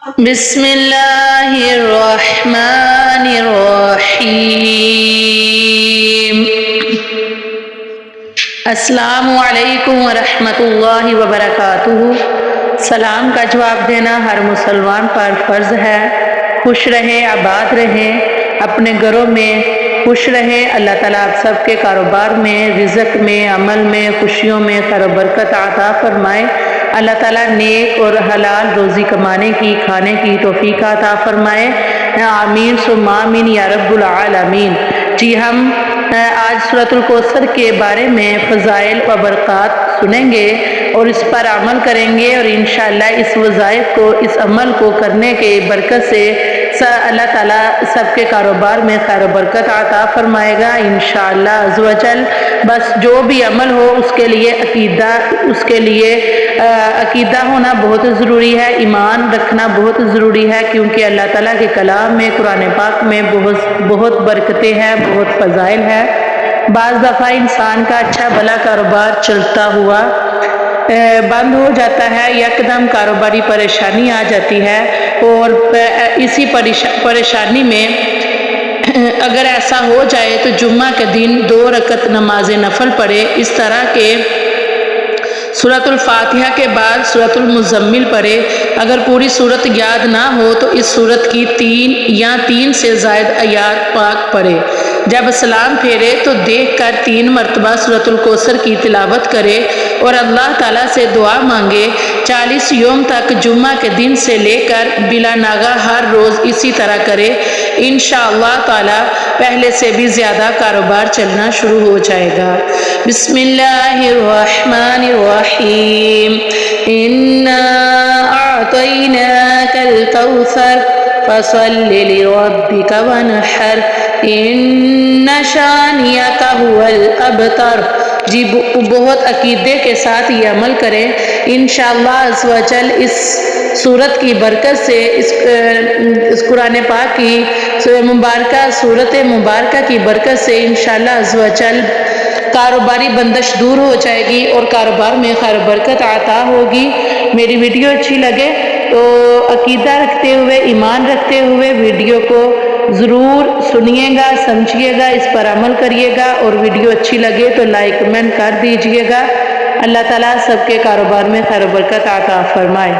بسم اللہ الرحمن الرحیم۔ السلام علیکم ورحمۃ اللہ وبرکاتہ۔ سلام کا جواب دینا ہر مسلمان پر فرض ہے۔ خوش رہیں، آباد رہیں، اپنے گھروں میں خوش رہیں۔ اللہ تعالیٰ آپ سب کے کاروبار میں، رزق میں، عمل میں، خوشیوں میں خیر و برکت عطا فرمائے۔ اللہ تعالیٰ نیک اور حلال روزی کمانے کی، کھانے کی توفیق عطا فرمائے۔ آمین ثم آمین یا رب العالمین۔ جی ہم آج سورۃ الکوثر کے بارے میں فضائل و برکات سنیں گے اور اس پر عمل کریں گے، اور انشاءاللہ اس وظائف کو، اس عمل کو کرنے کے برکت سے اللہ تعالیٰ سب کے کاروبار میں خیر و برکت عطا فرمائے گا انشاءاللہ عز و جل۔ بس جو بھی عمل ہو اس کے لیے عقیدہ ہونا بہت ضروری ہے، ایمان رکھنا بہت ضروری ہے، کیونکہ اللہ تعالیٰ کے کلام میں، قرآن پاک میں بہت برکتیں ہیں، بہت فضائل ہیں۔ بعض دفعہ انسان کا اچھا بھلا کاروبار چلتا ہوا بند ہو جاتا ہے، یکدم کاروباری پریشانی آ جاتی ہے، اور اسی پریشانی میں اگر ایسا ہو جائے تو جمعہ کے دن 2 رکعت نماز نفل پڑھے، اس طرح کے سورۃ الفاتحہ کے بعد سورۃ المزمل پڑھے۔ اگر پوری سورت یاد نہ ہو تو اس سورت کی 3 یا 3 سے زائد آیات پاک پڑھے۔ جب سلام پھیرے تو دیکھ کر 3 مرتبہ سورۃ الکوثر کی تلاوت کرے اور اللہ تعالیٰ سے دعا مانگے۔ 40 یوم تک جمعہ کے دن سے لے کر بلا ناغہ ہر روز اسی طرح کرے، انشاءاللہ تعالیٰ پہلے سے بھی زیادہ کاروبار چلنا شروع ہو جائے گا۔ بسم اللہ الرحمن الرحیم۔ اِنَّا أَعْطَيْنَاكَ الْكَوْثَرَ فَصَلِّ لِرَبِّكَ وَانْحَرْ إِنَّ شَانِئَكَ هُوَ الْأَبْتَرُ۔ جی بہت عقیدے کے ساتھ یہ عمل کریں، انشاءاللہ عز و جل اس سورت کی برکت سے، اس قرآن پاک کی مبارکہ سورت مبارکہ کی برکت سے انشاءاللہ عز و جل کاروباری بندش دور ہو جائے گی اور کاروبار میں خیر و برکت عطا ہوگی۔ میری ویڈیو اچھی لگے تو عقیدہ رکھتے ہوئے، ایمان رکھتے ہوئے ویڈیو کو ضرور سنیے گا، سمجھیے گا، اس پر عمل کریے گا، اور ویڈیو اچھی لگے تو لائک کمنٹ کر دیجیے گا۔ اللہ تعالیٰ سب کے کاروبار میں خیر و برکت عطا فرمائے۔